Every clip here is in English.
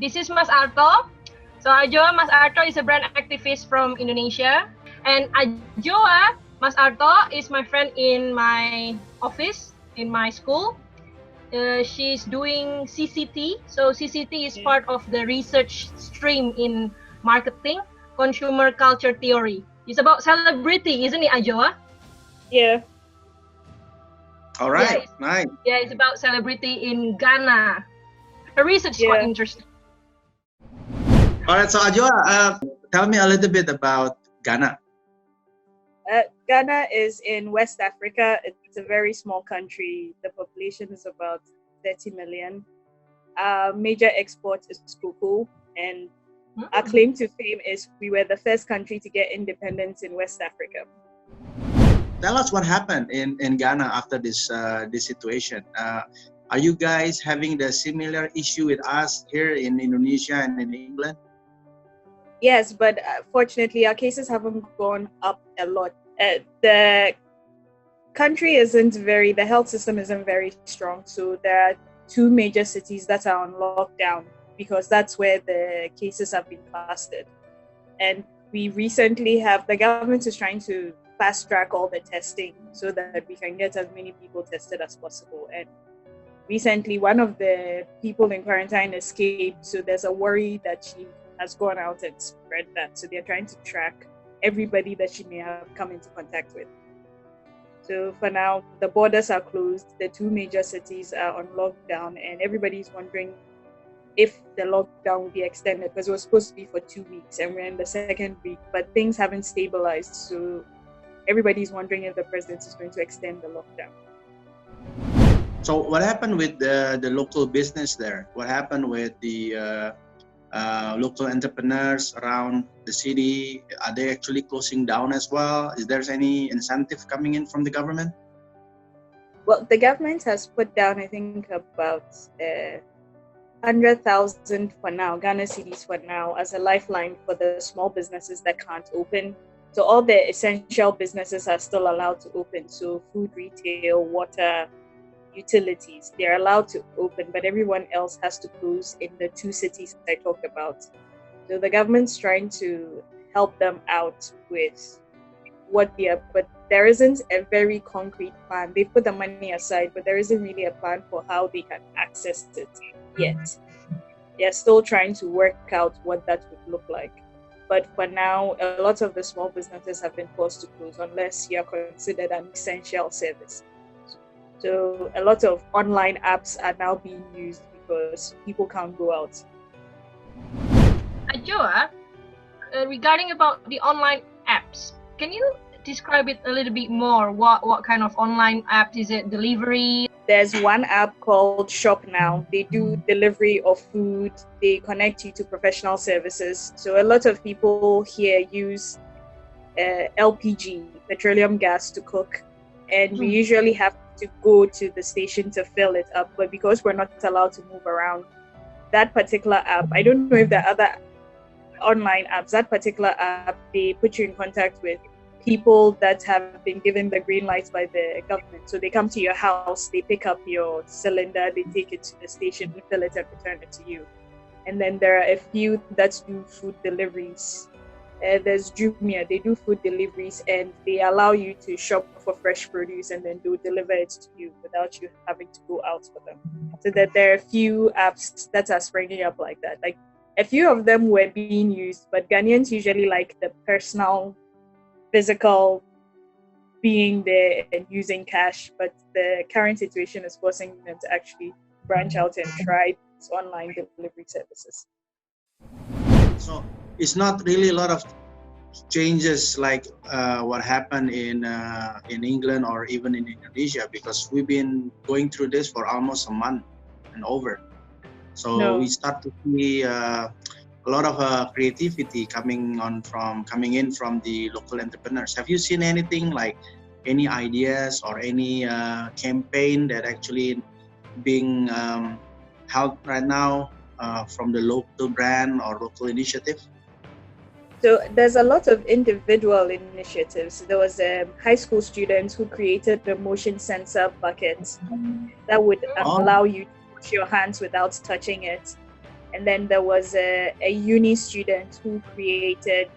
this is Mas Arto. So Adjoa Mas Arto is a brand activist from Indonesia, and Adjoa Mas Arto is my friend in my office, in my school. She's doing CCT. So CCT is part of the research stream in marketing, consumer culture theory. It's about celebrity, isn't it, Adjoa? Yeah. All right, Yeah, nice. Yeah, it's about celebrity in Ghana. Her research is quite interesting. All right, so Adjoa, tell me a little bit about Ghana. Ghana is in West Africa. It's a very small country. The population is about 30 million. Major export is cocoa, and our claim to fame is we were the first country to get independence in West Africa. Tell us what happened in Ghana after this situation. Are you guys having the similar issue with us here in Indonesia and in England? Yes, but fortunately, our cases haven't gone up a lot. The country the health system isn't very strong. So there are 2 major cities that are on lockdown because that's where the cases have been clustered. And we recently the government is trying to fast track all the testing so that we can get as many people tested as possible. And recently, one of the people in quarantine escaped. So there's a worry that she has gone out and spread that. So they're trying to track everybody that she may have come into contact with. So for now, the borders are closed. The 2 major cities are on lockdown, and everybody's wondering if the lockdown will be extended because it was supposed to be for 2 weeks, and we're in the 2nd week, but things haven't stabilized. So everybody's wondering if the president is going to extend the lockdown. So what happened with the local business there? What happened with the local entrepreneurs around the city? Are they actually closing down as well? Is there any incentive coming in from the government? Well, the government has put down, I think, about 100,000 for now, Ghana cedis for now, as a lifeline for the small businesses that can't open. So all the essential businesses are still allowed to open. So food, retail, water, utilities, they're allowed to open, but everyone else has to close in the 2 cities I talked about. So the government's trying to help them out with but there isn't a very concrete plan. They've put the money aside, but there isn't really a plan for how they can access it yet. They're still trying to work out what that would look like. But for now, a lot of the small businesses have been forced to close unless you are considered an essential service. So a lot of online apps are now being used because people can't go out. Adjoa, regarding about the online apps, can you describe it a little bit more? What kind of online app is it? Delivery? There's one app called Shop Now. They do delivery of food. They connect you to professional services. So a lot of people here use LPG, petroleum gas, to cook. And we usually have to go to the station to fill it up. But because we're not allowed to move around, that particular app, I don't know if there are other online apps, that particular app, they put you in contact with people that have been given the green light by the government. So they come to your house, they pick up your cylinder, they take it to the station, fill it and return it to you. And then there are a few that do food deliveries. There's Jumia, they do food deliveries and they allow you to shop for fresh produce and then they'll deliver it to you without you having to go out for them. So that there are a few apps that are springing up like that. Like a few of them were being used, but Ghanaians usually like the personal, physical being there and using cash, but the current situation is forcing them to actually branch out and try online delivery services. So it's not really a lot of changes like what happened in England or even in Indonesia, because we've been going through this for almost a month and over. So we start to see a lot of creativity coming in from the local entrepreneurs. Have you seen anything like any ideas or any campaign that actually being held right now from the local brand or local initiative? So there's a lot of individual initiatives. There was high school students who created the motion sensor bucket that would allow you to wash your hands without touching it. And then there was a uni student who created,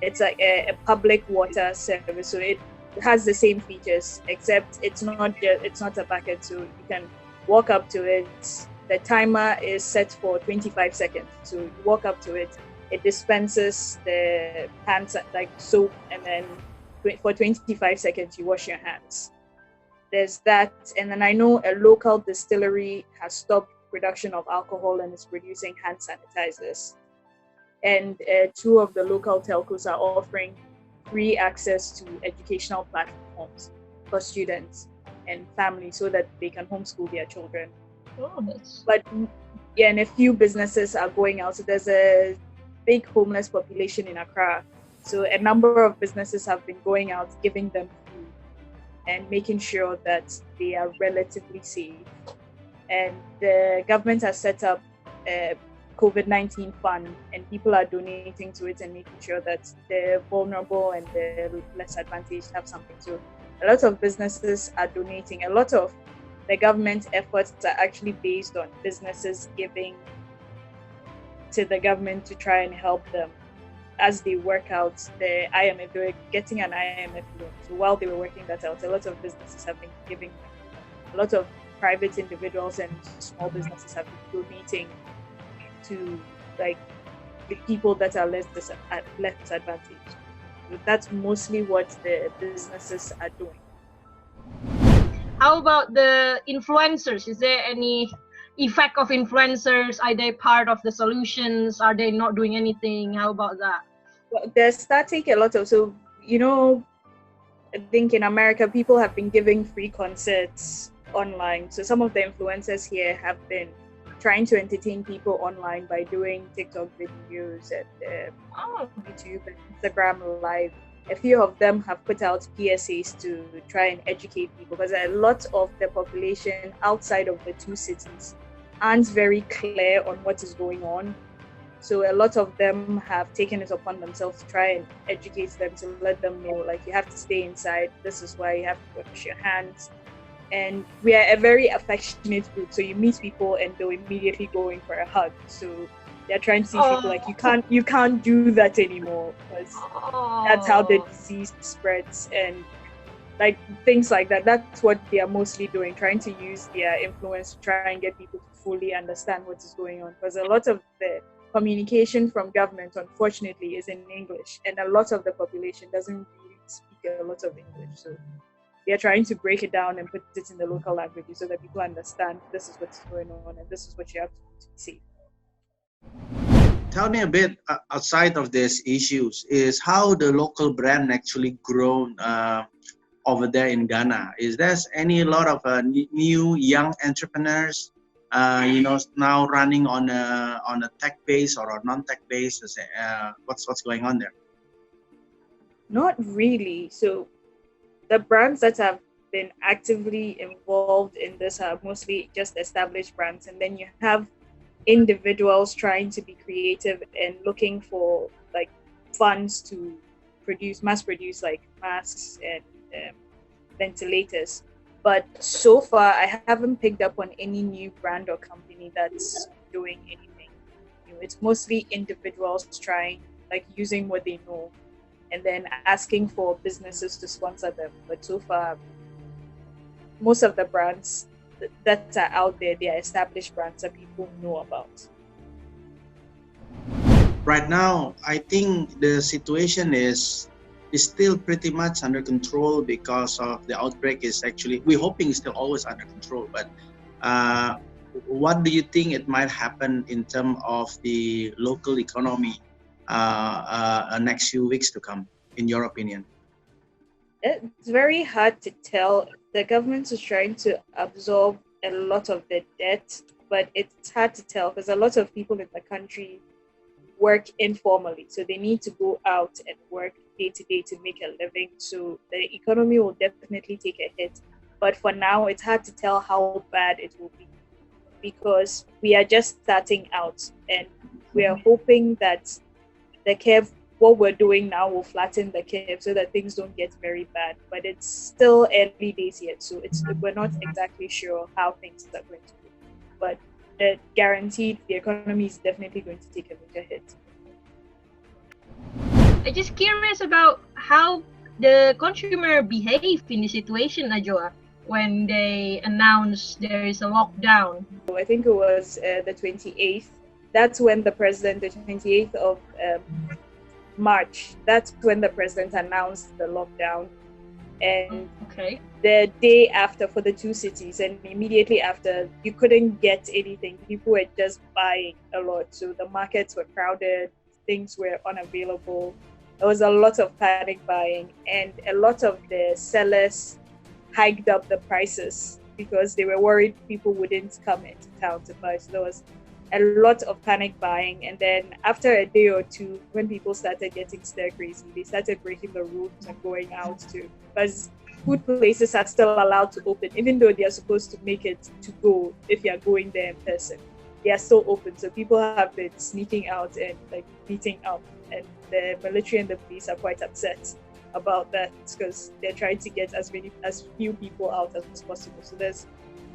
it's like a public water service. So it has the same features, except it's not a bucket. So you can walk up to it. The timer is set for 25 seconds. So you walk up to it, it dispenses the hand like soap, and then for 25 seconds you wash your hands. There's that. And then I know a local distillery has stopped production of alcohol and is producing hand sanitizers. And two of the local telcos are offering free access to educational platforms for students and families so that they can homeschool their children. But yeah, and a few businesses are going out. So there's a big homeless population in Accra. So a number of businesses have been going out, giving them food and making sure that they are relatively safe. And the government has set up a COVID-19 fund, and people are donating to it and making sure that the vulnerable and the less advantaged have something. So a lot of businesses are donating. A lot of the government efforts are actually based on businesses giving to the government to try and help them as they work out the IMF. They were getting an IMF loan. So while they were working that out, a lot of businesses have been giving, a lot of private individuals and small businesses have been donating to like the people that are less disadvantaged. So that's mostly what the businesses are doing. How about the influencers? Is there any effect of influencers? Are they part of the solutions? Are they not doing anything? How about that? Well, they're starting a lot of, so, you know, I think in America, people have been giving free concerts online. So some of the influencers here have been trying to entertain people online by doing TikTok videos and YouTube and Instagram Live. A few of them have put out PSAs to try and educate people, because a lot of the population outside of the two cities aren't very clear on what is going on. So a lot of them have taken it upon themselves to try and educate them, to let them know, like, you have to stay inside. This is why you have to wash your hands. And we are a very affectionate group. So you meet people and they'll immediately go in for a hug. So they're trying to see people like, you can't do that anymore, because that's how the disease spreads, and like things like that. That's what they are mostly doing, trying to use their influence to try and get people to fully understand what is going on. Because a lot of the communication from government, unfortunately, is in English, and a lot of the population doesn't really speak a lot of English. So they're trying to break it down and put it in the local language so that people understand this is what's going on and this is what you have to see. Tell me a bit outside of these issues, is how the local brand actually grown over there in Ghana. Is there a lot of new young entrepreneurs, now running on a tech base or a non-tech base? What's going on there? Not really. So the brands that have been actively involved in this are mostly just established brands, and then you have individuals trying to be creative and looking for like funds to mass produce like masks and ventilators. But so far I haven't picked up on any new brand or company that's doing anything. It's mostly individuals trying, like, using what they know and then asking for businesses to sponsor them. But so far, most of the brands that are out there, they are established brands that people know about. Right now, I think the situation is still pretty much under control because of the outbreak. Is actually, we're hoping it's still always under control. But what do you think it might happen in terms of the local economy next few weeks to come, in your opinion? It's very hard to tell. The government is trying to absorb a lot of the debt, but it's hard to tell because a lot of people in the country work informally. So they need to go out and work day to day to make a living. So the economy will definitely take a hit. But for now, it's hard to tell how bad it will be because we are just starting out, and we are hoping that the curve, what we're doing now, will flatten the curve so that things don't get very bad. But it's still early days yet, so we're not exactly sure how things are going to be. But guaranteed the economy is definitely going to take a major hit. I'm just curious about how the consumer behave in the situation, Adjoa, when they announce there is a lockdown. I think it was the 28th. That's when the president, the 28th of March, that's when the president announced the lockdown. And Okay. the day after for the two cities, and immediately after, you couldn't get anything. People were just buying a lot. So the markets were crowded, things were unavailable. There was a lot of panic buying, and a lot of the sellers hiked up the prices because they were worried people wouldn't come into town to buy. So there was a lot of panic buying. And then after a day or two, when people started getting stir crazy, they started breaking the rules and going out too. Because food places are still allowed to open, even though they are supposed to make it to go if you're going there in person. They are still open. So people have been sneaking out and like meeting up. And the military and the police are quite upset about that because they're trying to get as few people out as possible. So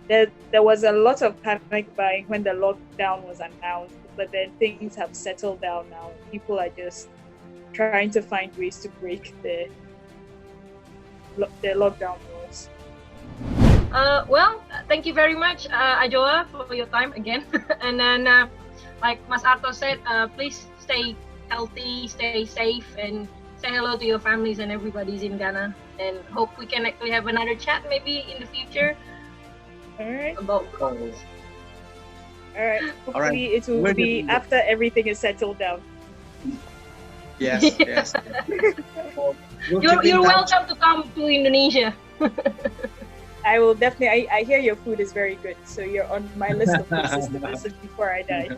there was a lot of panic buying when the lockdown was announced, but then things have settled down now. People are just trying to find ways to break the lockdown rules. Well, thank you very much, Adjoa, for your time again. And then, like Mas Arto said, please stay healthy, stay safe, and say hello to your families and everybody's in Ghana. And hope we can actually have another chat maybe in the future. All right. About calls. All right. Hopefully it will be after everything is settled down. Yes, yes. You're welcome to come to Indonesia. I will definitely. I hear your food is very good, so you're on my list of places to visit before I die.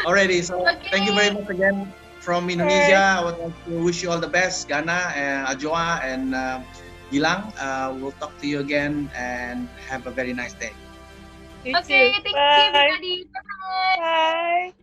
Alrighty, so thank you very much again from Indonesia. Right. I would like to wish you all the best, Ghana, Adjoa, and Gilang. We'll talk to you again and have a very nice day. You Okay, too. thank you Bye. everybody. Bye. Bye.